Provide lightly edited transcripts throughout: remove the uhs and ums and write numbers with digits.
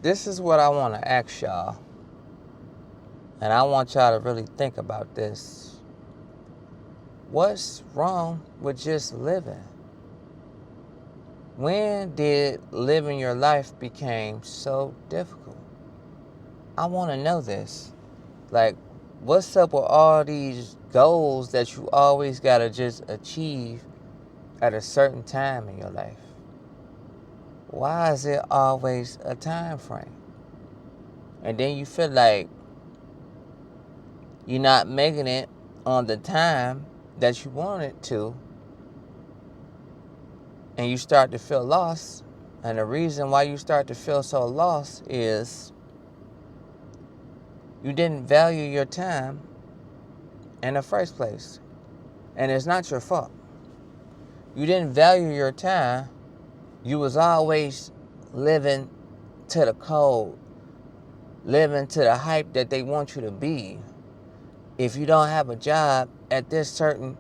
This is what I want to ask y'all. And I want y'all to really think about this. What's wrong with just living? When did living your life became so difficult? I want to know this. Like, what's up with all these goals that you always got to just achieve at a certain time in your life? Why is it always a time frame? And then you feel like you're not making it on the time that you wanted to, and you start to feel lost. And the reason why you start to feel so lost is you didn't value your time in the first place. And it's not your fault. You didn't value your time. You was always living to the code, living to the hype that they want you to be. If you don't have a job at this certain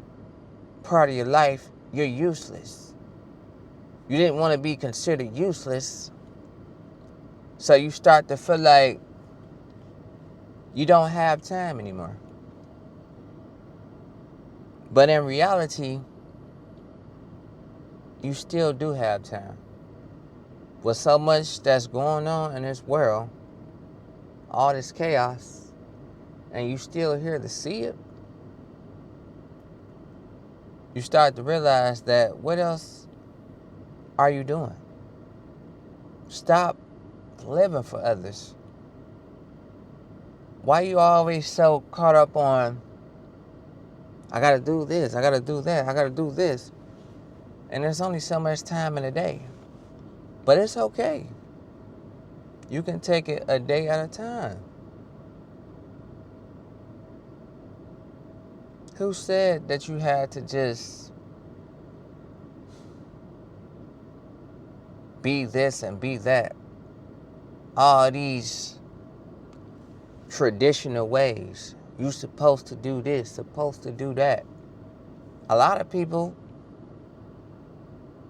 part of your life, you're useless. You didn't want to be considered useless. So you start to feel like you don't have time anymore. But in reality, you still do have time. With so much that's going on in this world, all this chaos, and you still here to see it, you start to realize that what else are you doing? Stop living for others. Why you always so caught up on, I gotta do this, I gotta do that, I gotta do this. And there's only so much time in a day. But it's okay. You can take it a day at a time. Who said that you had to just be this and be that? All these traditional ways. You're supposed to do this, supposed to do that. A lot of people,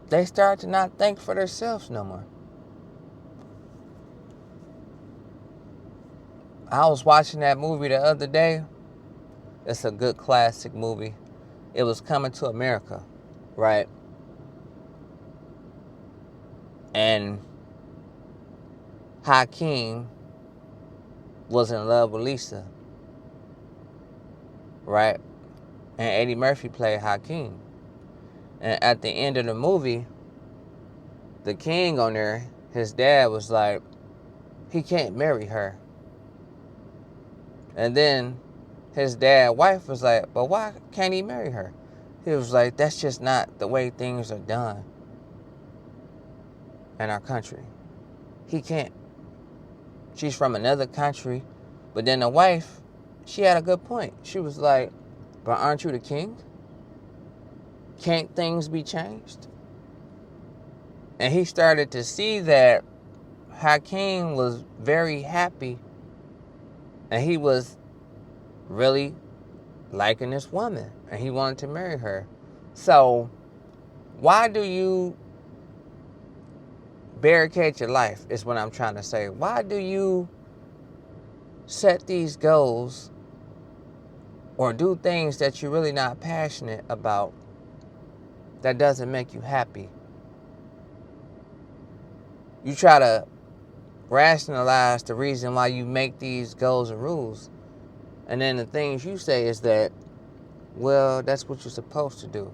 they start to not think for themselves no more. I was watching that movie the other day. It's a good classic movie. It was Coming to America, right? And Hakeem was in love with Lisa, right? And Eddie Murphy played Hakeem. And at the end of the movie, the king on there, his dad was like, he can't marry her. And then his dad's wife was like, but why can't he marry her? He was like, that's just not the way things are done in our country. He can't. She's from another country. But then the wife, she had a good point. She was like, but aren't you the king? Can't things be changed? And he started to see that Hakeem was very happy and he was really liking this woman and he wanted to marry her. So why do you barricade your life is what I'm trying to say. Why do you set these goals or do things that you're really not passionate about that doesn't make you happy? You try to rationalize the reason why you make these goals and rules. And then the things you say is that, well, that's what you're supposed to do.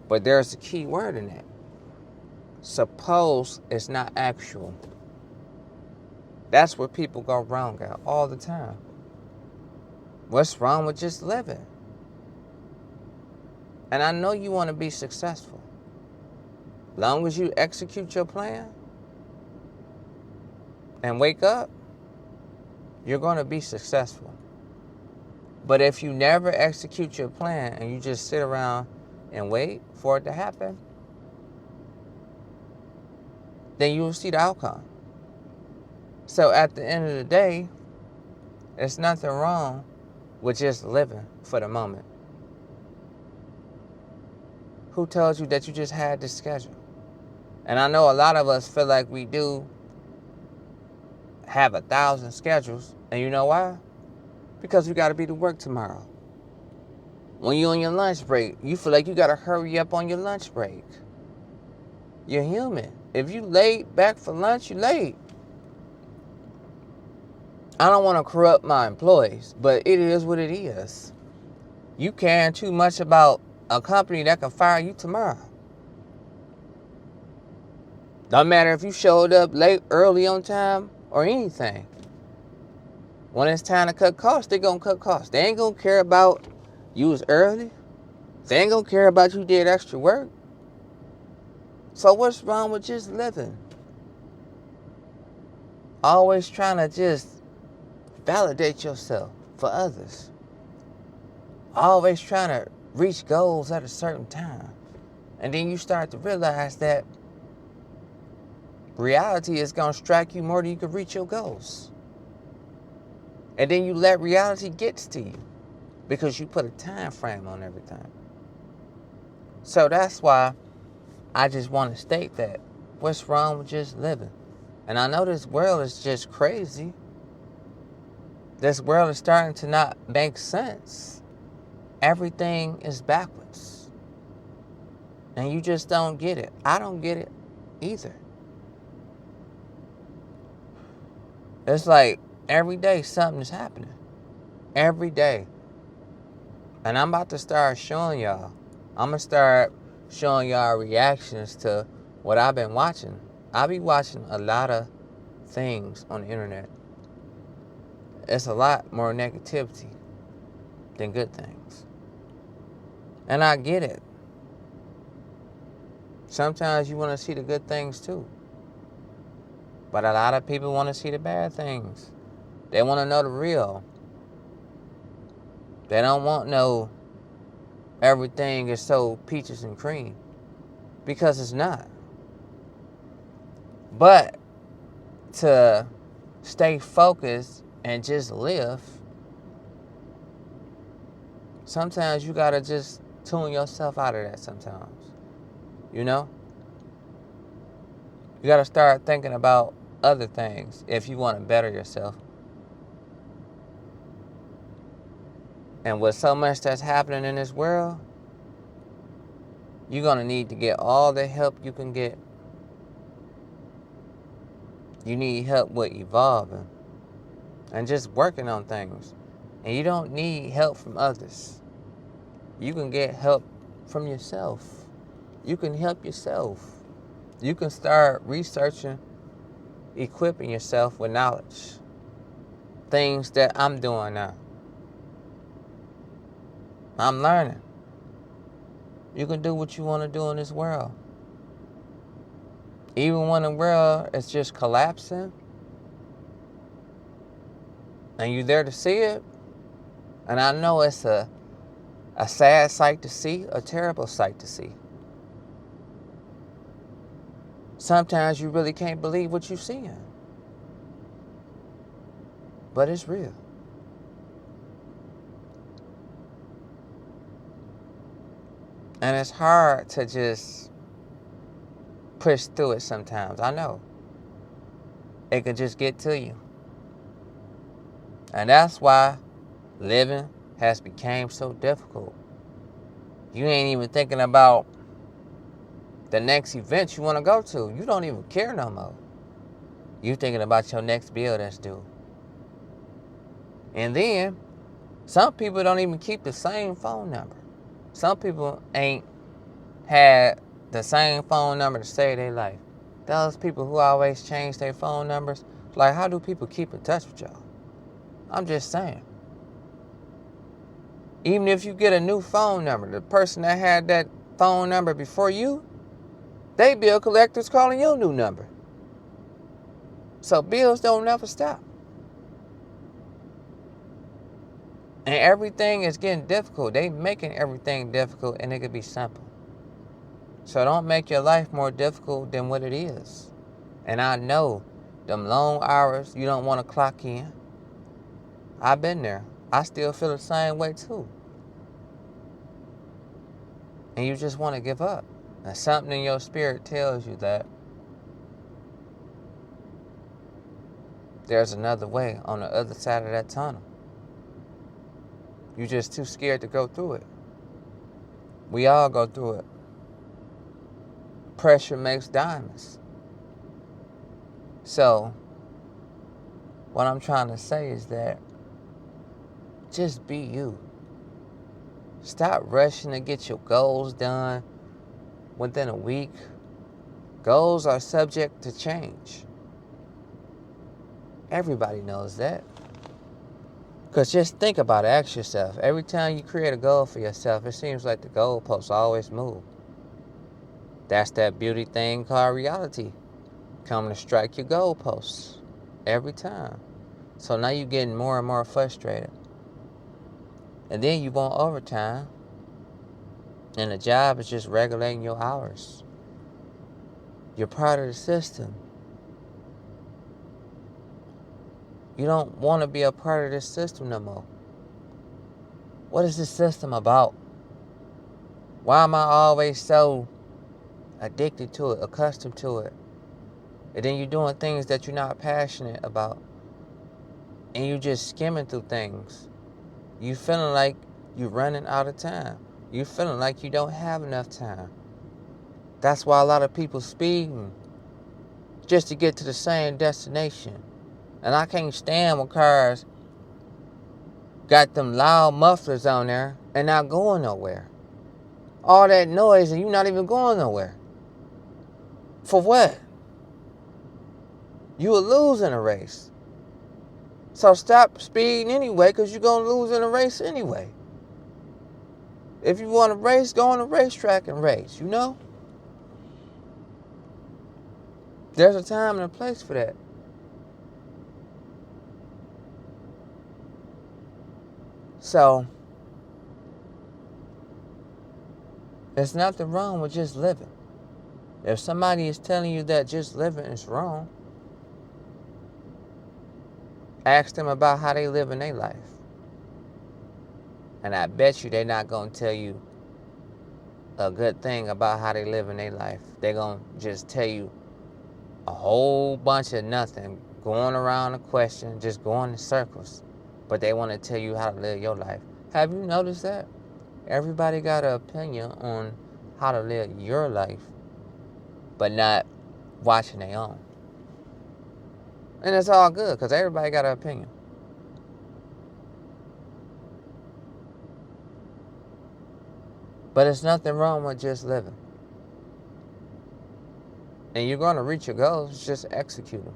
But there's a key word in that. Suppose is not actual. That's where people go wrong at all the time. What's wrong with just living? And I know you want to be successful. Long as you execute your plan and wake up, you're going to be successful. But if you never execute your plan and you just sit around and wait for it to happen, then you will see the outcome. So at the end of the day, there's nothing wrong with just living for the moment. Who told you that you just had this schedule? And I know a lot of us feel like we do have 1,000 schedules. And you know why? Because we got to be to work tomorrow. When you're on your lunch break, you feel like you got to hurry up on your lunch break. You're human. If you late back for lunch, you late. I don't want to corrupt my employees, but it is what it is. You caring too much about a company that can fire you tomorrow. Don't matter if you showed up late, early on time, or anything. When it's time to cut costs, they're going to cut costs. They ain't going to care about you was early. They ain't going to care about you did extra work. So what's wrong with just living? Always trying to just validate yourself for others. Always trying to reach goals at a certain time. And then you start to realize that reality is going to strike you more than you can reach your goals. And then you let reality get to you because you put a time frame on everything. So that's why I just want to state that. What's wrong with just living? And I know this world is just crazy. This world is starting to not make sense. Everything is backwards. And you just don't get it. I don't get it either. It's like every day something is happening. Every day. And I'm about to start showing y'all. I'm going to start showing y'all reactions to what I've been watching. I be watching a lot of things on the internet. It's a lot more negativity than good things. And I get it. Sometimes you want to see the good things too. But a lot of people want to see the bad things. They want to know the real. They don't want no everything is so peaches and cream. Because it's not. But to stay focused and just live, sometimes you gotta just tune yourself out of that sometimes. You know? You gotta start thinking about other things if you want to better yourself. And with so much that's happening in this world, you're gonna need to get all the help you can get. You need help with evolving and just working on things. And you don't need help from others. You can get help from yourself. You can help yourself. You can start researching, equipping yourself with knowledge. Things that I'm doing now. I'm learning. You can do what you want to do in this world. Even when the world is just collapsing and you're there to see it, and I know it's a sad sight to see, a terrible sight to see. Sometimes you really can't believe what you're seeing. But it's real. And it's hard to just push through it sometimes. I know. It can just get to you. And that's why living has become so difficult. You ain't even thinking about the next event you want to go to. You don't even care no more. You thinking about your next bill that's due. And then, some people don't even keep the same phone number. Some people ain't had the same phone number to save their life. Those people who always change their phone numbers, like, how do people keep in touch with y'all? I'm just saying. Even if you get a new phone number, the person that had that phone number before you, they bill collectors calling your new number. So bills don't never stop. And everything is getting difficult. They making everything difficult, and it could be simple. So don't make your life more difficult than what it is. And I know them long hours you don't want to clock in. I've been there. I still feel the same way too. And you just want to give up. And something in your spirit tells you that There's another way on the other side of that tunnel. You're just too scared to go through it. We all go through it. Pressure makes diamonds. So, what I'm trying to say is that just be you. Stop rushing to get your goals done within a week. Goals are subject to change. Everybody knows that. Because just think about it. Ask yourself. Every time you create a goal for yourself, it seems like the goalposts always move. That's that beauty thing called reality. Coming to strike your goalposts. Every time. So now you're getting more and more frustrated. And then you want overtime. And the job is just regulating your hours. You're part of the system. You don't want to be a part of this system no more. What is this system about? Why am I always so addicted to it, accustomed to it? And then you're doing things that you're not passionate about. And you're just skimming through things. You feeling like you're running out of time. You feeling like you don't have enough time. That's why a lot of people speeding just to get to the same destination. And I can't stand when cars got them loud mufflers on there and not going nowhere. All that noise and you not even going nowhere. For what? You will lose in a race. So stop speeding anyway, because you're going to lose in a race anyway. If you want to race, go on a racetrack and race, you know? There's a time and a place for that. So, there's nothing wrong with just living. If somebody is telling you that just living is wrong, ask them about how they live in their life. And I bet you they're not going to tell you a good thing about how they live in their life. They're going to just tell you a whole bunch of nothing, going around a question, just going in circles. But they want to tell you how to live your life. Have you noticed that? Everybody got an opinion on how to live your life, but not watching their own. And it's all good, because everybody got an opinion. But there's nothing wrong with just living. And you're going to reach your goals, just execute them.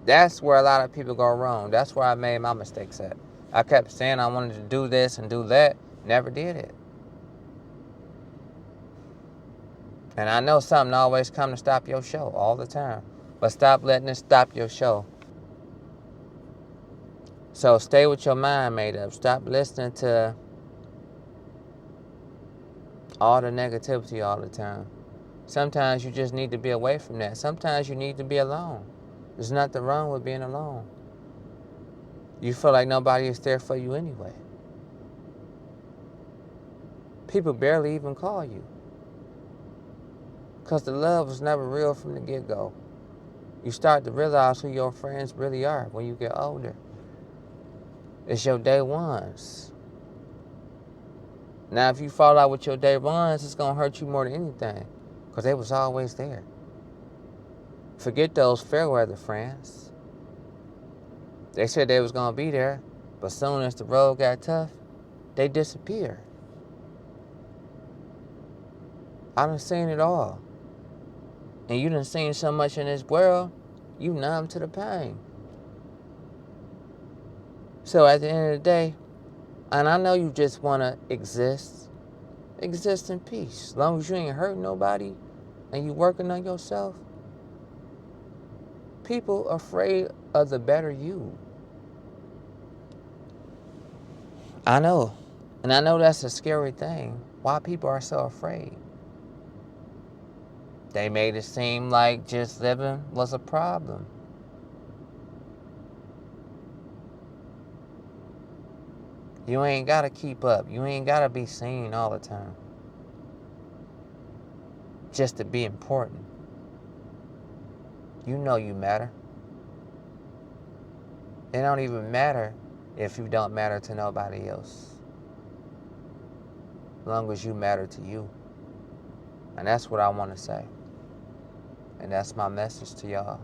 That's where a lot of people go wrong. That's where I made my mistakes at. I kept saying I wanted to do this and do that. Never did it. And I know something always come to stop your show all the time. But stop letting it stop your show. So stay with your mind made up. Stop listening to all the negativity all the time. Sometimes you just need to be away from that. Sometimes you need to be alone. There's nothing wrong with being alone. You feel like nobody is there for you anyway. People barely even call you. Because the love was never real from the get-go. You start to realize who your friends really are when you get older. It's your day ones. Now, if you fall out with your day ones, it's going to hurt you more than anything. Because they was always there. Forget those fair weather friends. They said they was going to be there, but soon as the road got tough, they disappeared. I done seen it all. And you done seen so much in this world, you numb to the pain. So at the end of the day, and I know you just want to exist in peace. As long as you ain't hurting nobody and you working on yourself. People are afraid of the better you. I know. And I know that's a scary thing. Why people are so afraid. They made it seem like just living was a problem. You ain't got to keep up. You ain't got to be seen all the time. Just to be important. You know you matter. It don't even matter if you don't matter to nobody else. As long as you matter to you. And that's what I want to say. And that's my message to y'all.